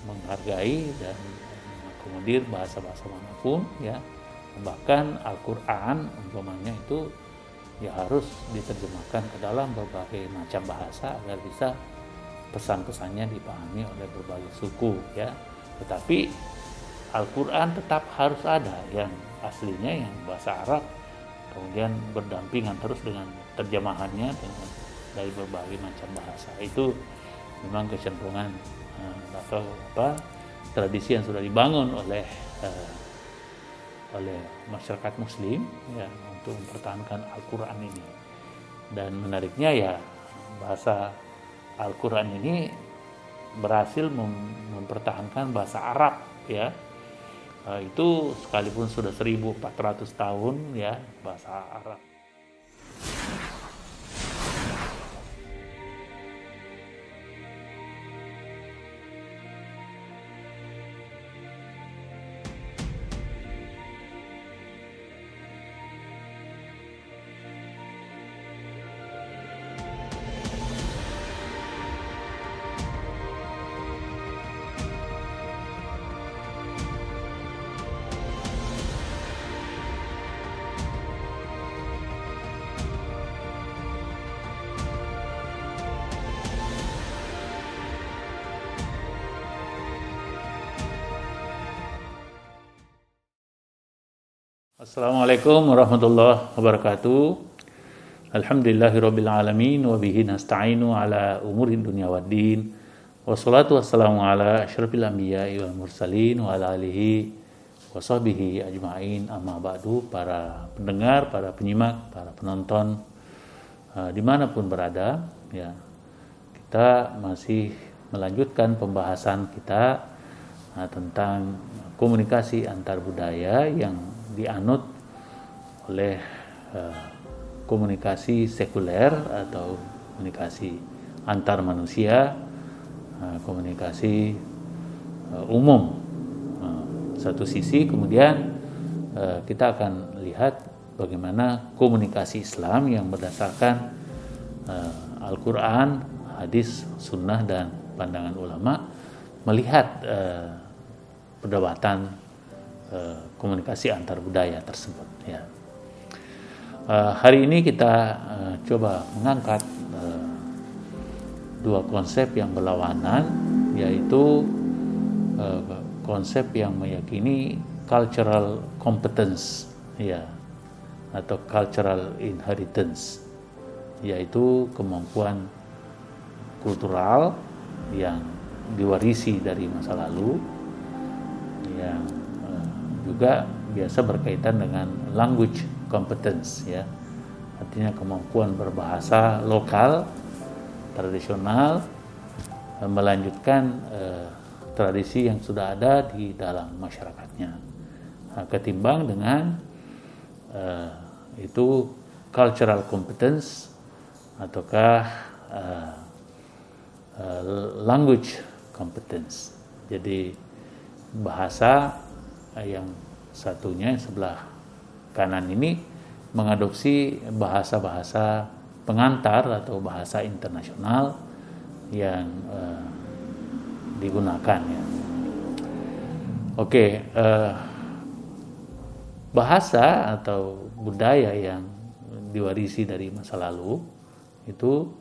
menghargai dan mengakomodir bahasa-bahasa manapun ya. Bahkan Al-Quran umpamanya itu ya harus diterjemahkan ke dalam berbagai macam bahasa agar bisa pesan-pesannya dipahami oleh berbagai suku ya. Tetapi Al-Quran tetap harus ada yang aslinya yang bahasa Arab, kemudian berdampingan terus dengan terjemahannya dengan dari berbagai macam bahasa. Itu memang kecenderungan atau tradisi yang sudah dibangun oleh masyarakat Muslim ya untuk mempertahankan Al-Quran ini. Dan menariknya ya bahasa Al-Quran ini berhasil mempertahankan bahasa Arab ya. Itu sekalipun sudah 1400 tahun ya bahasa Arab. Assalamualaikum warahmatullahi wabarakatuh. Alhamdulillahirabbil alamin wa bihi nasta'inu ala umuri dunya waddin. Wassalatu wassalamu ala asyrafil anbiya'i wal mursalin wa ala alihi wa sahbihi ajma'in. Amma ba'du, para pendengar, para penyimak, para penonton dimanapun berada ya. Kita masih melanjutkan pembahasan kita tentang komunikasi antar budaya yang dianut oleh komunikasi sekuler atau komunikasi antar manusia, komunikasi umum. Satu sisi kemudian kita akan lihat bagaimana komunikasi Islam yang berdasarkan Al-Quran, hadis, sunnah, dan pandangan ulama melihat perdebatan komunikasi antar budaya tersebut ya. Hari ini kita coba mengangkat dua konsep yang berlawanan, yaitu konsep yang meyakini cultural competence ya atau cultural inheritance, yaitu kemampuan kultural yang diwarisi dari masa lalu yang juga biasa berkaitan dengan language competence ya, artinya kemampuan berbahasa lokal tradisional melanjutkan tradisi yang sudah ada di dalam masyarakatnya, ketimbang dengan itu cultural competence ataukah language competence. Jadi bahasa yang satunya sebelah kanan ini mengadopsi bahasa-bahasa pengantar atau bahasa internasional yang digunakan ya. Oke, bahasa atau budaya yang diwarisi dari masa lalu itu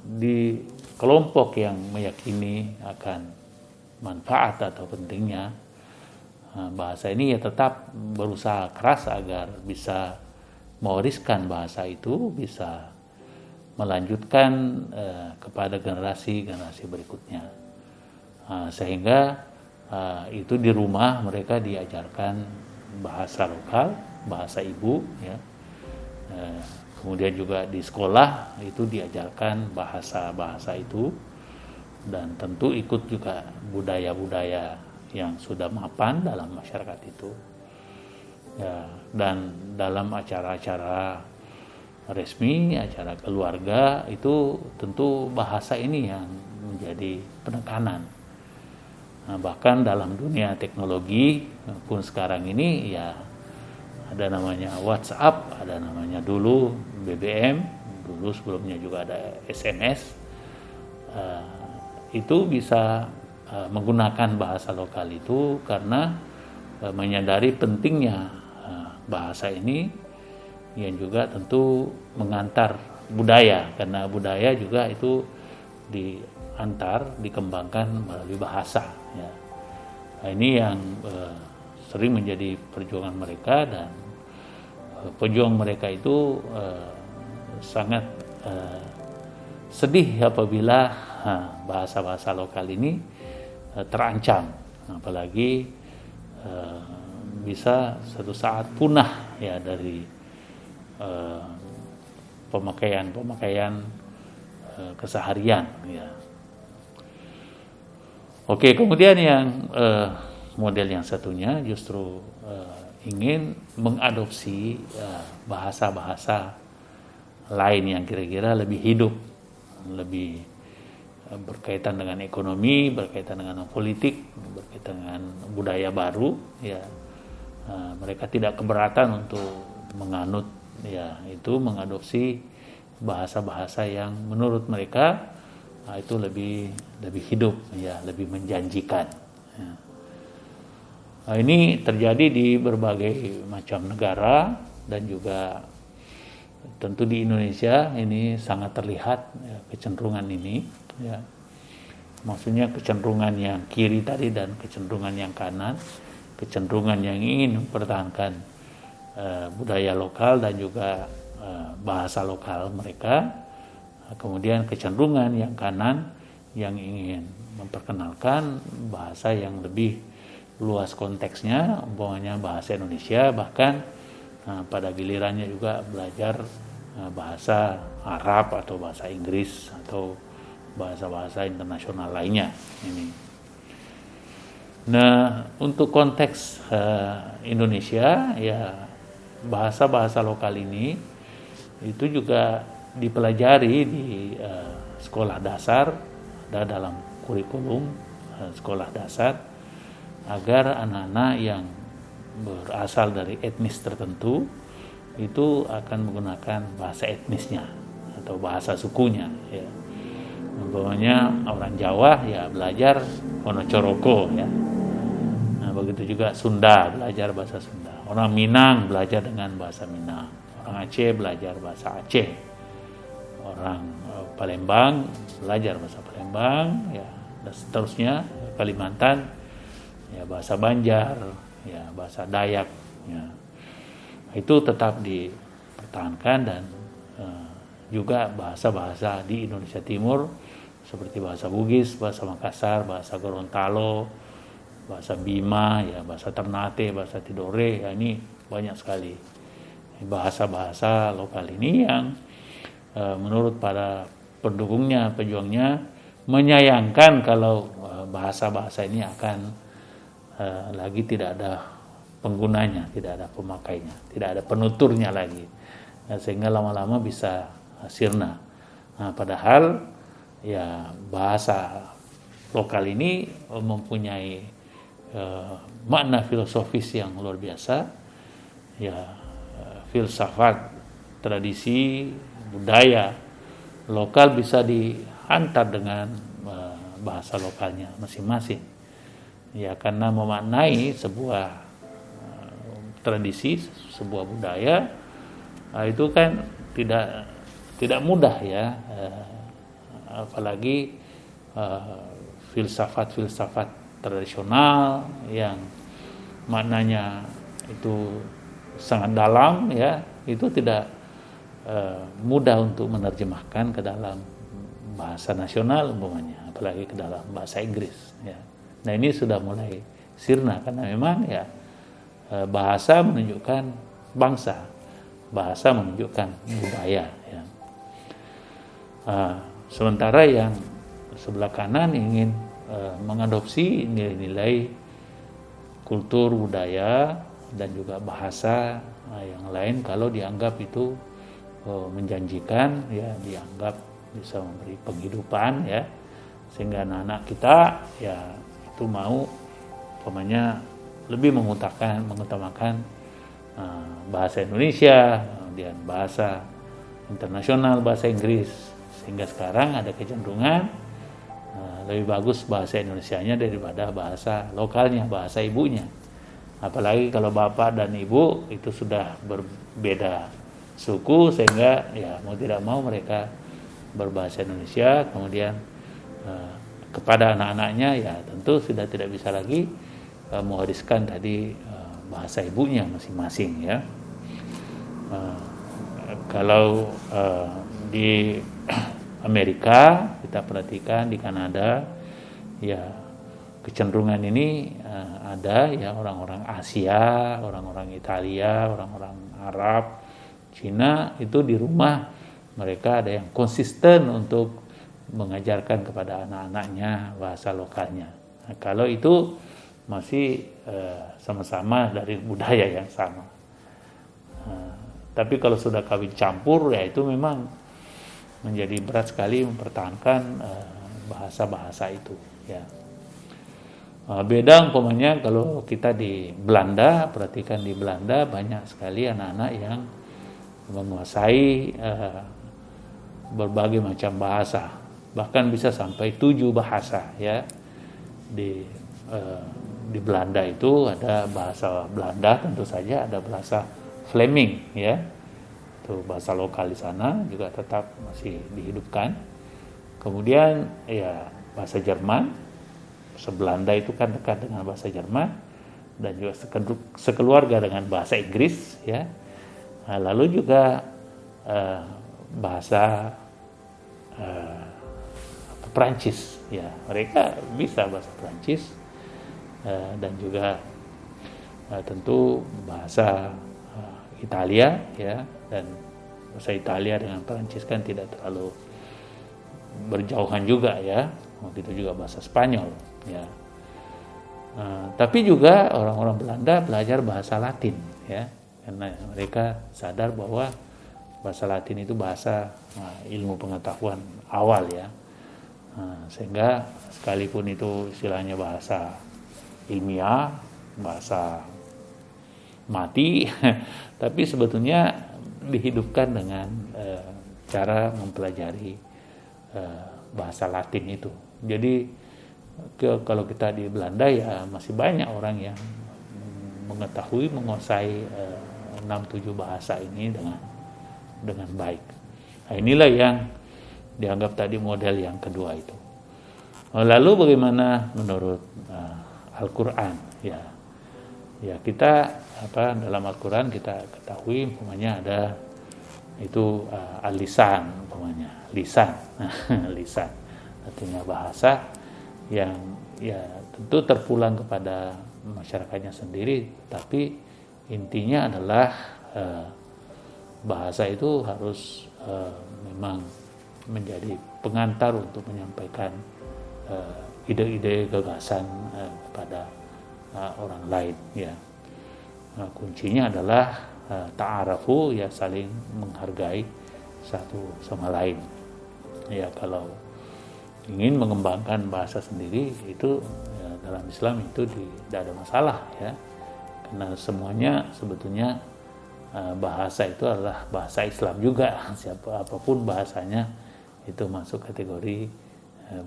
di kelompok yang meyakini akan manfaat atau pentingnya bahasa ini ya tetap berusaha keras agar bisa mewariskan bahasa itu, bisa melanjutkan kepada generasi-generasi berikutnya, sehingga itu di rumah mereka diajarkan bahasa lokal, bahasa ibu ya. Kemudian juga di sekolah itu diajarkan bahasa-bahasa itu, dan tentu ikut juga budaya-budaya yang sudah mapan dalam masyarakat itu ya. Dan dalam acara-acara resmi, acara keluarga itu tentu bahasa ini yang menjadi penekanan. Bahkan dalam dunia teknologi pun sekarang ini ya ada namanya WhatsApp, ada namanya dulu BBM, dulu sebelumnya juga ada SMS. Itu bisa menggunakan bahasa lokal itu karena menyadari pentingnya bahasa ini, yang juga tentu mengantar budaya, karena budaya juga itu dikembangkan melalui bahasa ya. Nah, ini yang sering menjadi perjuangan mereka, dan pejuang mereka itu sangat sedih apabila bahasa-bahasa lokal ini terancam, apalagi bisa suatu saat punah ya dari pemakaian keseharian ya. Oke, kemudian yang model yang satunya justru ingin mengadopsi bahasa-bahasa lain yang kira-kira lebih hidup, lebih berkaitan dengan ekonomi, berkaitan dengan politik, berkaitan dengan budaya baru ya. Mereka tidak keberatan untuk menganut ya, itu mengadopsi bahasa-bahasa yang menurut mereka itu lebih hidup ya, lebih menjanjikan ya. Nah, ini terjadi di berbagai macam negara, dan juga tentu di Indonesia ini sangat terlihat ya, kecenderungan ini ya. Maksudnya kecenderungan yang kiri tadi dan kecenderungan yang kanan, kecenderungan yang ingin mempertahankan budaya lokal dan juga bahasa lokal mereka, kemudian kecenderungan yang kanan yang ingin memperkenalkan bahasa yang lebih luas konteksnya, umpamanya bahasa Indonesia, bahkan pada gilirannya juga belajar bahasa Arab atau bahasa Inggris atau bahasa-bahasa internasional lainnya ini. Nah, untuk konteks Indonesia ya, bahasa-bahasa lokal ini itu juga dipelajari di sekolah dasar, ada dalam kurikulum sekolah dasar, agar anak-anak yang berasal dari etnis tertentu itu akan menggunakan bahasa etnisnya atau bahasa sukunya ya. Umpamanya orang Jawa ya belajar Wonocoroko ya. Nah, begitu juga Sunda belajar bahasa Sunda. Orang Minang belajar dengan bahasa Minang. Orang Aceh belajar bahasa Aceh. Orang Palembang belajar bahasa Palembang ya, dan seterusnya. Kalimantan ya bahasa Banjar, ya bahasa Dayak ya. Itu tetap dipertahankan, dan juga bahasa-bahasa di Indonesia Timur seperti bahasa Bugis, bahasa Makassar, bahasa Gorontalo, bahasa Bima ya, bahasa Ternate, bahasa Tidore ya, ini banyak sekali bahasa-bahasa lokal ini yang menurut para pendukungnya, pejuangnya menyayangkan kalau bahasa-bahasa ini akan lagi tidak ada penggunanya, tidak ada pemakainya, tidak ada penuturnya lagi, sehingga lama-lama bisa sirna. Nah, padahal ya bahasa lokal ini mempunyai makna filosofis yang luar biasa ya, filsafat, tradisi, budaya lokal bisa dihantar dengan bahasa lokalnya masing-masing ya, karena memaknai sebuah tradisi, sebuah budaya itu kan tidak mudah ya, apalagi filsafat tradisional yang maknanya itu sangat dalam ya, itu tidak mudah untuk menerjemahkan ke dalam bahasa nasional umpamanya, apalagi ke dalam bahasa Inggris ya. Nah, ini sudah mulai sirna karena memang ya bahasa menunjukkan bangsa, bahasa menunjukkan budaya ya. Sementara yang sebelah kanan ingin mengadopsi nilai-nilai kultur, budaya, dan juga bahasa yang lain kalau dianggap itu menjanjikan ya, dianggap bisa memberi penghidupan ya, sehingga anak-anak kita ya itu mau umpamanya lebih mengutamakan bahasa Indonesia, kemudian bahasa internasional, bahasa Inggris, sehingga sekarang ada kecenderungan lebih bagus bahasa Indonesianya daripada bahasa lokalnya, bahasa ibunya. Apalagi kalau bapak dan ibu itu sudah berbeda suku, sehingga ya mau tidak mau mereka berbahasa Indonesia. Kemudian kepada anak-anaknya ya tentu sudah tidak bisa lagi mewariskan tadi bahasa ibunya masing-masing ya. Kalau di Amerika kita perhatikan, di Kanada ya kecenderungan ini ada ya, orang-orang Asia, orang-orang Italia, orang-orang Arab, Cina itu di rumah mereka ada yang konsisten untuk mengajarkan kepada anak-anaknya bahasa lokalnya. Nah, kalau itu masih sama-sama dari budaya yang sama. Tapi kalau sudah kawin campur ya itu memang menjadi berat sekali mempertahankan bahasa-bahasa itu ya. Beda umpamanya kalau kita di Belanda, perhatikan di Belanda banyak sekali anak-anak yang menguasai berbagai macam bahasa, bahkan bisa sampai 7 bahasa ya. Di Belanda itu ada bahasa Belanda, tentu saja ada bahasa Fleming ya, itu bahasa lokal di sana juga tetap masih dihidupkan. Kemudian ya bahasa Jerman, bahasa Belanda itu kan dekat dengan bahasa Jerman, dan juga sekeluarga dengan bahasa Inggris ya. Nah, lalu juga bahasa Perancis ya, mereka bisa bahasa Perancis, dan juga tentu bahasa Italia ya, dan bahasa Italia dengan Perancis kan tidak terlalu berjauhan juga ya. Begitu juga bahasa Spanyol ya. Tapi juga orang-orang Belanda belajar bahasa Latin ya, karena mereka sadar bahwa bahasa Latin itu bahasa ilmu pengetahuan awal ya. Sehingga sekalipun itu istilahnya bahasa ilmiah, bahasa mati, tapi sebetulnya dihidupkan dengan cara mempelajari bahasa Latin itu. Jadi kalau kita di Belanda ya masih banyak orang yang mengetahui, menguasai 6-7 bahasa ini dengan baik. Nah, inilah yang dianggap tadi model yang kedua itu. Lalu bagaimana menurut Al-Quran ya? Ya kita dalam Al-Quran kita ketahui umpamanya ada itu al-lisan, umpamanya lisan. Lisan artinya bahasa yang ya tentu terpulang kepada masyarakatnya sendiri, tapi intinya adalah bahasa itu harus memang menjadi pengantar untuk menyampaikan ide-ide, gagasan kepada orang lain ya. Kuncinya adalah ta'arafu ya, saling menghargai satu sama lain ya. Kalau ingin mengembangkan bahasa sendiri itu ya, dalam Islam itu tidak ada masalah ya, karena semuanya sebetulnya bahasa itu adalah bahasa Islam juga. Apapun bahasanya itu masuk kategori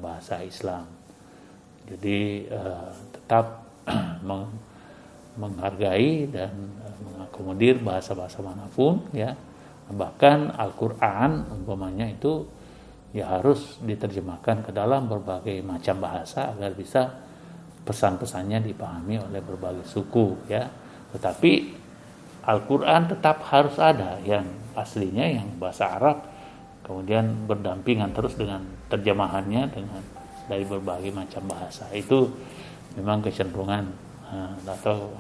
bahasa Islam. Jadi tetap menghargai dan mengakomodir bahasa-bahasa manapun ya. Bahkan Al-Quran umpamanya itu ya harus diterjemahkan ke dalam berbagai macam bahasa agar bisa pesan-pesannya dipahami oleh berbagai suku ya. Tetapi Al-Quran tetap harus ada yang aslinya, yang bahasa Arab, kemudian berdampingan terus dengan terjemahannya dari berbagai macam bahasa. Itu memang kecenderungan atau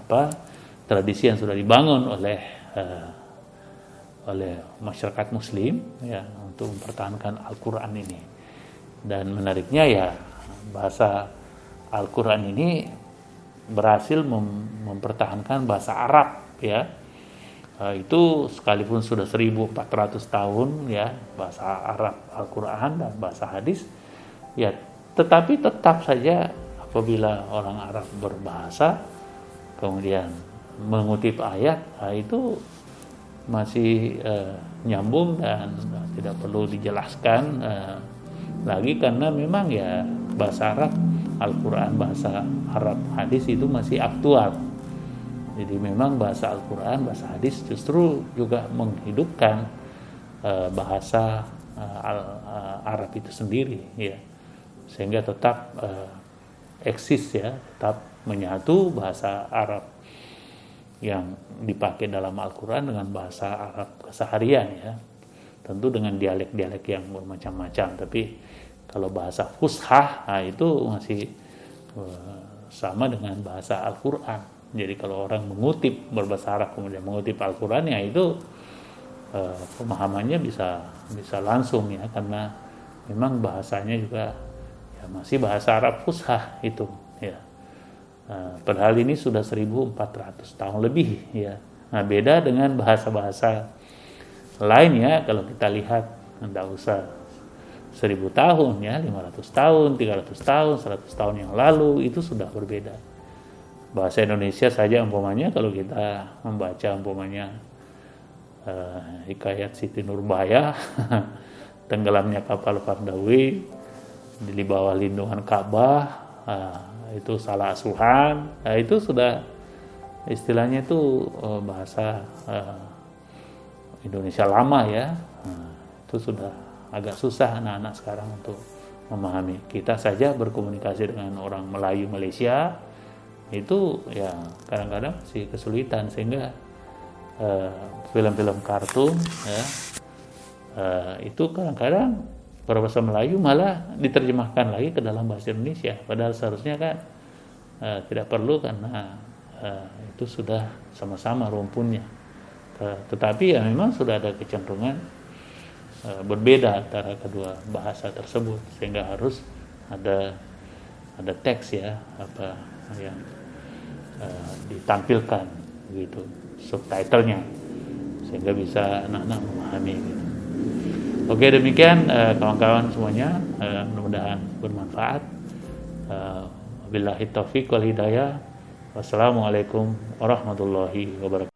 tradisi yang sudah dibangun oleh masyarakat Muslim ya untuk mempertahankan Al-Quran ini. Dan menariknya ya bahasa Al-Quran ini berhasil mempertahankan bahasa Arab ya. Itu sekalipun sudah 1400 tahun ya bahasa Arab Al-Quran dan bahasa hadis ya, tetapi tetap saja apabila orang Arab berbahasa kemudian mengutip ayat, itu masih nyambung dan tidak perlu dijelaskan lagi, karena memang ya bahasa Arab, Al-Quran bahasa Arab, hadis itu masih aktual. Jadi memang bahasa Al-Quran, bahasa hadis justru juga menghidupkan bahasa Arab itu sendiri, ya, sehingga tetap eksis, ya, tetap menyatu bahasa Arab yang dipakai dalam Al-Quran dengan bahasa Arab keseharian, ya, tentu dengan dialek-dialek yang bermacam-macam. Tapi kalau bahasa fushah, nah itu masih sama dengan bahasa Al-Quran. Jadi kalau orang mengutip berbahasa Arab kemudian mengutip Al-Quran, ya itu pemahamannya bisa langsung, ya, karena memang bahasanya juga ya masih bahasa Arab fushah itu, ya. Padahal ini sudah 1400 tahun lebih, ya. Nah, beda dengan bahasa-bahasa lain, ya. Kalau kita lihat, tidak usah 1000 tahun, ya, 500 tahun, 300 tahun, 100 tahun yang lalu itu sudah berbeda. Bahasa Indonesia saja umpamanya, kalau kita membaca umpamanya hikayat Siti Nurbaya, tenggelamnya kapal Fardawi di bawah lindungan Ka'bah, itu salah asuhan, itu sudah istilahnya itu bahasa Indonesia lama, ya. Itu sudah agak susah anak-anak sekarang untuk memahami. Kita saja berkomunikasi dengan orang Melayu Malaysia itu ya kadang-kadang masih kesulitan, sehingga film-film kartun, ya, itu kadang-kadang berbahasa Melayu malah diterjemahkan lagi ke dalam bahasa Indonesia, padahal seharusnya kan tidak perlu, karena itu sudah sama-sama rumpunnya. Tetapi ya memang sudah ada kecenderungan berbeda antara kedua bahasa tersebut, sehingga harus ada teks, ya, apa yang ditampilkan gitu, subtitlenya, sehingga bisa anak-anak memahami gitu. Oke, demikian kawan-kawan semuanya, mudah-mudahan bermanfaat. Wabillahi taufiq wal hidayah. Wassalamualaikum warahmatullahi wabarakatuh.